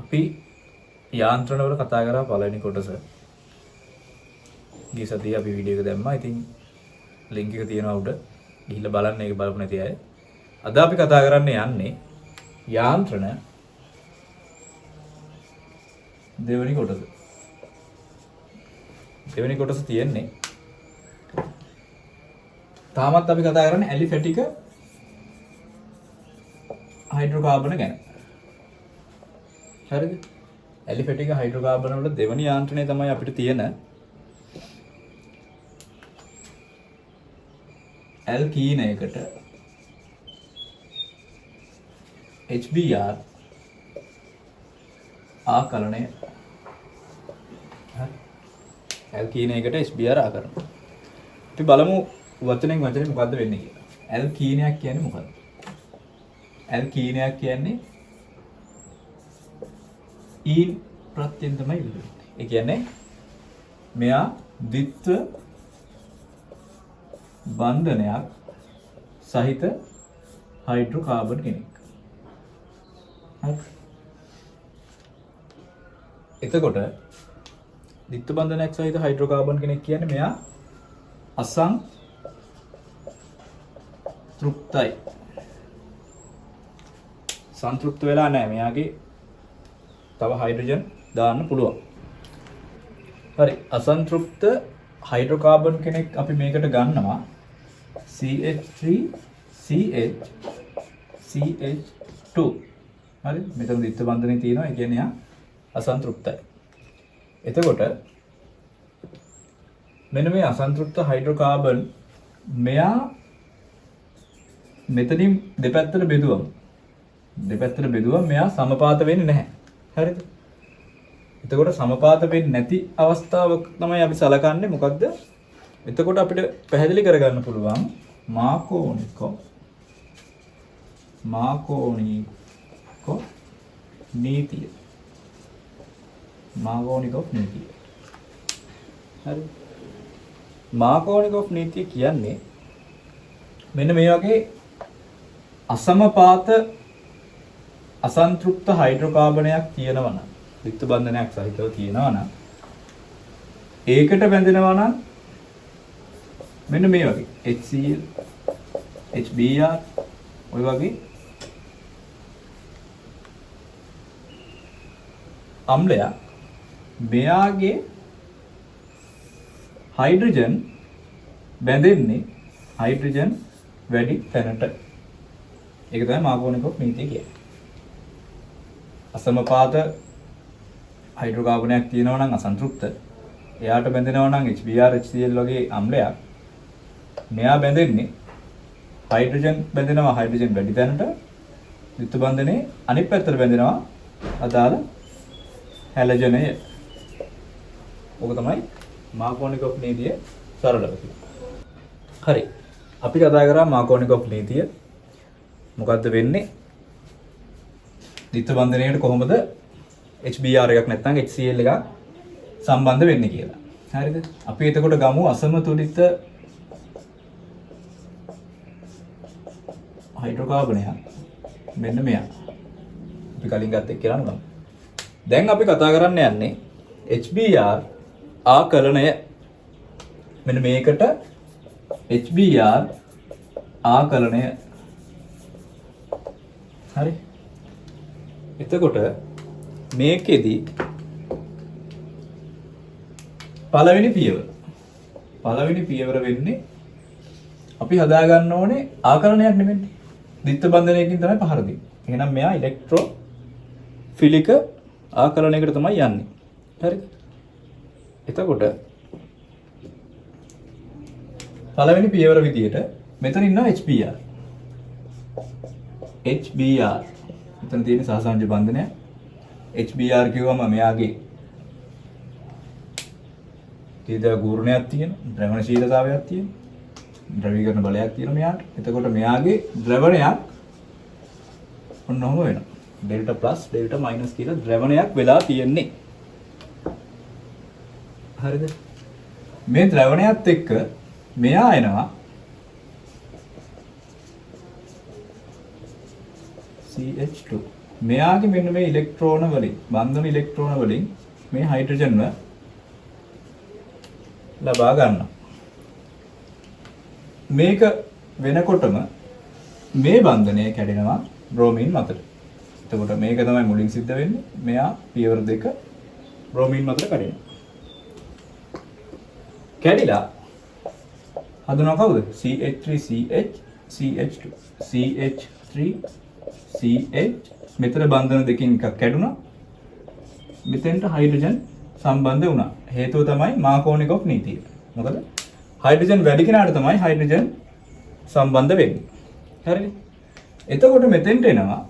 අපි යාන්ත්‍රණවල කතා කරා පළවෙනි කොටස. ගිය සතියේ අපි වීඩියෝ එක දැම්මා. ඉතින් ලින්ක් එක තියෙනවා උඩ. ගිහිල්ලා බලන්න ඒක බලපු නැති අය. අද අපි කතා කරන්න යන්නේ යාන්ත්‍රණ දෙවෙනි කොටස. දෙවෙනි කොටස තියෙන්නේ තාමත් අපි කතා කරන්නේ ඇලිෆැටික හයිඩ්‍රෝකාබන ගැන. හරිද? ඇලිෆැටික හයිඩ්‍රෝකාබන වල දෙවෙනි යාන්ත්‍රණය තමයි අපිට තියෙන ඇල්කීනයකට HBr ආකලනය. හරි. ඇල්කීනයකට HBr ආකරන. අපි බලමු වචනෙන් වචනේ මොකද්ද වෙන්නේ කියලා. ඇල්කීනයක් කියන්නේ මොකක්ද? ඇල්කීනයක් කියන්නේ ඊන් ප්‍රත්‍යයෙන් තමයි ඉල්ලුවේ. ඒ කියන්නේ මෙයා ද්විත්ව බන්ධනයක් සහිත හයිඩ්‍රෝකාබන් කෙනෙක්. හරි. එතකොට ද්විත්ව බන්ධනයක් සහිත හයිඩ්‍රෝකාබන් කෙනෙක් කියන්නේ මෙයා අසන්තෘප්තයි. සංතෘප්ත වෙලා නැහැ. මෙයාගේ තව හයිඩ්‍රජන් දාන්න පුළුවන්. හරි. අසන්තෘප්ත හයිඩ්‍රෝකාබන් කෙනෙක් අපි මේකට ගන්නවා CH3CH2. හරි. මෙතන ද්විත්ව බන්ධනේ තියෙනවා. ඒ කියන්නේ යා අසන්තෘප්තයි. එතකොට මෙන්න මේ අසන්තෘප්ත හයිඩ්‍රෝකාබන් මෙයා මෙතනින් දෙපැත්තට බෙදුවම මෙයා සමපාත වෙන්නේ නැහැ. හරිද? එතකොට සමපාත වෙන්නේ නැති අවස්ථාවක් තමයි අපි සලකන්නේ. මොකක්ද? එතකොට අපිට පැහැදිලි කරගන්න පුළුවන් මාකෝනිකෝ නීතිය. මාකෝනිකෝ නීතිය. හරි. මාකෝනිකෝ නීතිය කියන්නේ මෙන්න මේ වගේ අසමපාත අසන්තෘප්ත හයිඩ්‍රෝකාබනයක් තියෙනවා නම්, ද්විත්ව බන්ධනයක් සහිතව තියෙනවා නම්, ඒකට බැඳෙනවා නම් මෙන්න මේ වගේ HCl HBr ඔය වගේ අම්ලයක් මෙයාගේ හයිඩ්‍රජන් බැඳෙන්නේ හයිඩ්‍රජන් වැඩි තැනට. ඒක තමයි මාකෝනිකෝ නීතිය කියන්නේ. අසමපාත හයිඩ්‍රෝකාබනයක් තියෙනවා නම් අසන්තෘප්ත, එයාට බැඳෙනවා නම් HBr HCl වගේ අම්ලයක්, මෙයා බැඳෙන්නේ හයිඩ්‍රජන් බැඳෙනවා හයිඩ්‍රජන් වැඩි තැනට, ද්විත්ව බන්ධනේ අනිත් පැත්තට බැඳෙනවා අදාළ හැලජනය. ඕක තමයි මාකෝනිකෝ නීතිය සරලව කියන්නේ. හරි. අපි කතා කරා මාකෝනිකෝ නීතිය මොකද්ද වෙන්නේ? ද්විත්ව බන්ධනයකට කොහොමද HBr එකක් නැත්නම් HCl එකක් සම්බන්ධ වෙන්නේ කියලා. හරිද? අපි එතකොට ගමු අසමතුලිත හයිඩ්‍රෝකාබනයක්. මෙන්න මෙයා. අපි කලින් ගත්ත එක කියලා නේද? දැන් අපි කතා කරන්න යන්නේ HBr ආකලනය. මෙන්න මේකට HBr ආකලනය. හරි. එතකොට මේකෙදි පළවෙනි පියවර වෙන්නේ අපි හදා ගන්න ඕනේ ආකලනයක් නෙමෙයි. ද්විත්ව බන්ධනයකින් තමයි පහර දෙන්නේ. එහෙනම් මෙයා ඉලෙක්ට්‍රෝෆිලික ආකලනයකට තමයි යන්නේ. හරිද? එතකොට පළවෙනි පියවර විදියට මෙතන ඉන්නවා HBr. මෙතන තියෙන සහසංජ බන්ධනය. HBr කිව්වම මෙයාගේ තීද ගුරුණයක් තියෙනවා, ද්‍රවණශීලතාවයක් තියෙනවා, ද්‍රවීකරණ බලයක් තියෙනවා මෙයාට. එතකොට මෙයාගේ ද්‍රවණයක් ඔන්නෝම වෙනවා. ඩෙල්ටා ප්ලස් ඩෙල්ටා මයිනස් කියලා ද්‍රවණයක් වෙලා තියෙන්නේ. හරිද? මේ ද්‍රවණයත් එක්ක මෙයා එනවා CH2. මෙයාගේ මෙන්න මේ ඉලෙක්ට්‍රෝන වලින් බන්ධන ඉලෙක්ට්‍රෝන වලින් මේ හයිඩ්‍රජන්ව ලබා ගන්නවා. මේක වෙනකොටම මේ බන්ධනය කැඩෙනවා බ්‍රෝමීන් මතට. එතකොට මේක තමයි මුලින් සිද්ධ වෙන්නේ. මෙයා පියවර 2 බ්‍රෝමීන් මතට කැඩෙනවා. කැඩිලා හදනවා කවුද? CH3CH CH2 CH3CH මෙතන බන්ධන දෙකකින් එකක් කැඩුනා. මෙතෙන්ට හයිඩ්‍රජන් සම්බන්ධ වුණා. හේතුව තමයි මාකෝනිකොව් නීතිය. මොකද හයිඩ්‍රජන් වැඩි කෙනාට තමයි හයිඩ්‍රජන් සම්බන්ධ වෙන්නේ. හරිද? එතකොට මෙතෙන්ට එනවා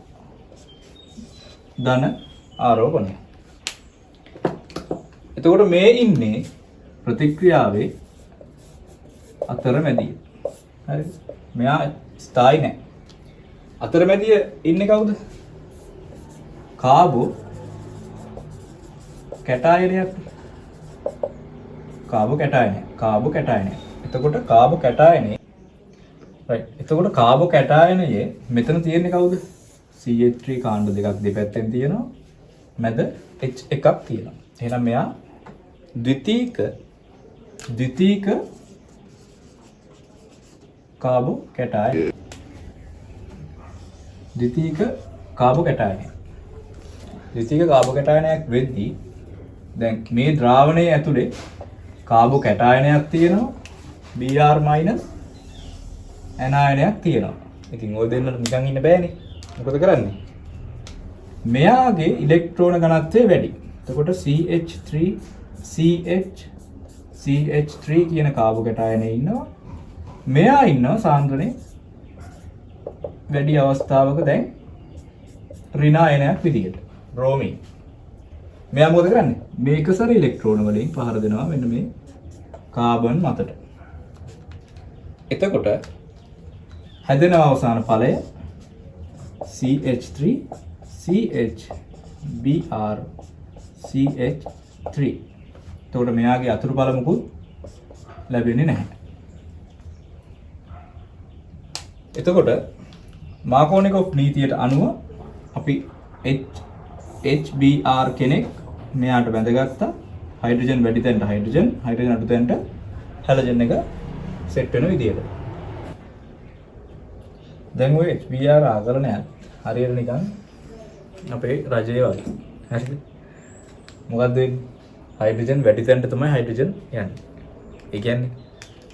ධන ආරෝපණය. එතකොට මේ ඉන්නේ ප්‍රතික්‍රියාවේ අතරමැදිය. හරිද? මෙයා ස්ථායි නැහැ. අතරමැදිය ඉන්නේ කවුද? කාබෝ කැටායනයක්. කාබෝ කැටායනය. එතකොට කාබෝ කැටායනේ right. එතකොට කාබෝ කැටායනයේ මෙතන තියෙන්නේ කවුද? CH3 කාණ්ඩ දෙකක් දෙපැත්තෙන් තියෙනවා. මැද H එකක් තියෙනවා. එහෙනම් මෙයා ද්විතීක කාබෝ කැටායන. ද්විතීක කාබෝ කැටායනයක් වෙද්දී දැන් මේ ද්‍රාවණයේ ඇතුලේ කාබෝ කැටායනයක් තියෙනවා. Br- ඇනායනයක් තියෙනවා. ඉතින් ওই දෙන්නට නිකන් ඉන්න බෑනේ. මොකද කරන්නේ? මෙයාගේ ඉලෙක්ට්‍රෝන ඝනත්වය වැඩි. එතකොට CH3 කියන කාබෝ කැටායනේ ඉන්නවා. මෙයා ඉන්නවා සාන්ද්‍රණේ වැඩි අවස්ථාවක දැන් ඍණායනයක් විදියට. බ්‍රෝමීන්. මෙයා මොකද කරන්නේ? මේක සර ඉලෙක්ට්‍රෝන වලින් පහර දෙනවා මෙන්න මේ කාබන් මතට. එතකොට හැදෙන අවසාන ඵලය CH3 CH Br CH3. එතකොට මෙයාගේ අතුරු ඵල මුකුත් ලැබෙන්නේ නැහැ. එතකොට මාකෝනිකොව් නීතියට අනුව අපි HBr කෙනෙක් මෙයාට බැඳගත්තා. හයිඩ්‍රජන් වැඩි තැනට හයිඩ්‍රජන් අඩු තැනට හැලජන් එක සෙට් වෙන විදියට. දැන් ඔය HBr ආකරණයත් හරියට නිකන් අපේ රජයේ වගේ. හරිද? මොකද්ද වෙන්නේ? හයිඩ්‍රජන් වැඩි තැනට තමයි හයිඩ්‍රජන් යන්නේ. ඒ කියන්නේ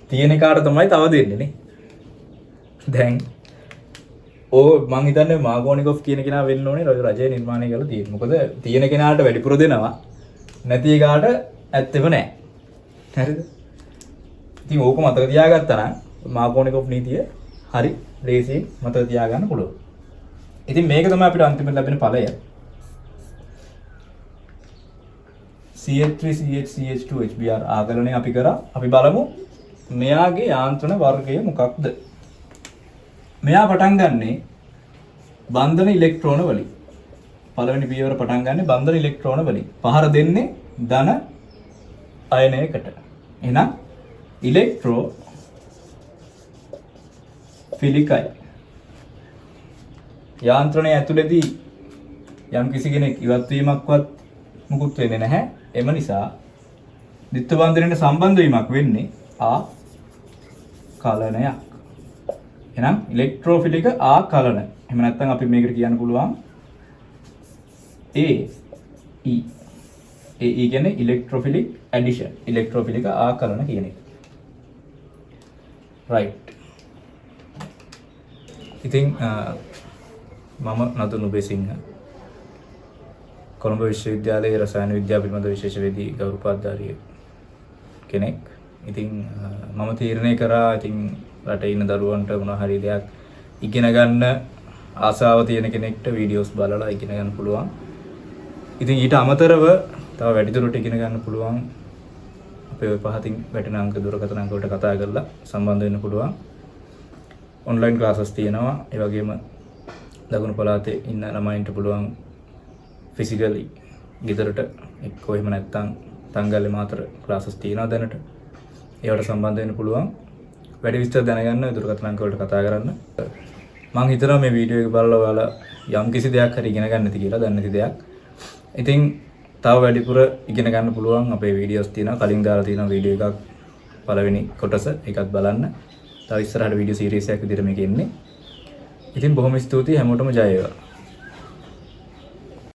තියෙන එකාට තමයි තව දෙන්නේ නේ. දැන් මං හිතන්නේ මාගෝනිකොව් කියන කෙනා වෙන්න ඕනේ රජය නිර්මාණය කරලා තියෙන්නේ. මොකද තියෙන කෙනාට වැඩිපුර දෙනවා නැති එකාට ඇත්තෙම නැහැ. හරිද? ඉතින් ඕක මතක තියාගත්තා නම් මාගෝනිකොව් නීතිය හරි ලේසියෙන් මතක තියාගන්න පුළුවන්. ඉතින් මේක තමයි අපිට අන්තිමට ලැබෙන ඵලය. CH3 CH2 HBr ආකලනය අපි කරා. අපි බලමු මෙයාගේ යාන්ත්‍රණ වර්ගය මොකක්ද? මෙයා පටන් ගන්නේ බන්ධන ඉලෙක්ට්‍රෝන වලින්. පළවෙනි පියවර පටන් ගන්නේ බන්ධන ඉලෙක්ට්‍රෝන වලින්. පහර දෙන්නේ ධන අයනයකට. එහෙනම් ඉලෙක්ට්‍රෝ ෆිලිකයි. යාන්ත්‍රණය ඇතුළේදී යම් කිසි කෙනෙක් ඉවත් වීමක්වත් මුකුත් වෙන්නේ නැහැ. එම නිසා ද්විත්ව බන්ධනයට සම්බන්ධ වීමක් වෙන්නේ ආකලනයක්. එහෙනම් ඉලෙක්ට්‍රෝෆිලික ආකලන. එහෙම නැත්නම් අපි මේකට කියන්න පුළුවන් AE. AE කියන්නේ ඉලෙක්ට්‍රෝෆිලික් ඇඩිෂන්. ඉලෙක්ට්‍රෝෆිලික ආකලන කියන එක. right. ඉතින් මම නතුනු බෙසිංහ කොළඹ විශ්වවිද්‍යාලයේ රසායන විද්‍යාව පිළිබඳ විශේෂවේදී ගෞරව උපාධිධාරිය කෙනෙක්. ඉතින් මම තීරණය කරා ඉතින් රටේ ඉන්න දරුවන්ට මොනවා හරි දෙයක් ඉගෙන ගන්න ආසාව තියෙන කෙනෙක්ට වීඩියෝස් බලලා ඉගෙන ගන්න පුළුවන්. ඉතින් ඊට අමතරව තව වැඩිදුරට ඉගෙන ගන්න පුළුවන් අපේ ඔය පහතින් වැටෙන අංක දුරකථන අංක වලට කතා කරලා සම්බන්ධ වෙන්න පුළුවන්. ඔන්ලයින් ක්ලාසස් තියෙනවා. ඒ වගේම දකුණු පළාතේ ඉන්න ළමයින්ට පුළුවන් ෆිසිකලි ගෙදරට එක්කෝ එහෙම නැත්නම් තංගල්ලේ මාතර ක්ලාසස් තියෙනවා දැනට. ඒවට සම්බන්ධ වෙන්න පුළුවන්. වැඩි විස්තර දැනගන්න දුරකථන අංක වලට කතා කරන්න. මම හිතනවා මේ වීඩියෝ එක බලලා ඔයාලා යම් කිසි දෙයක් හරි ඉගෙන ගන්න ඇති කියලා, දන්න නැති දෙයක්. ඉතින් තව වැඩිපුර ඉගෙන ගන්න පුළුවන් අපේ වීඩියෝස් තියෙනවා. කලින් දාලා තියෙන වීඩියෝ එකක් පළවෙනි කොටස ඒකත් බලන්න. තව ඉස්සරහට වීඩියෝ සීරීස් එකක් විදිහට මේක එන්නේ. ඉතින් බොහොම ස්තුතියි හැමෝටම ජය වේවා.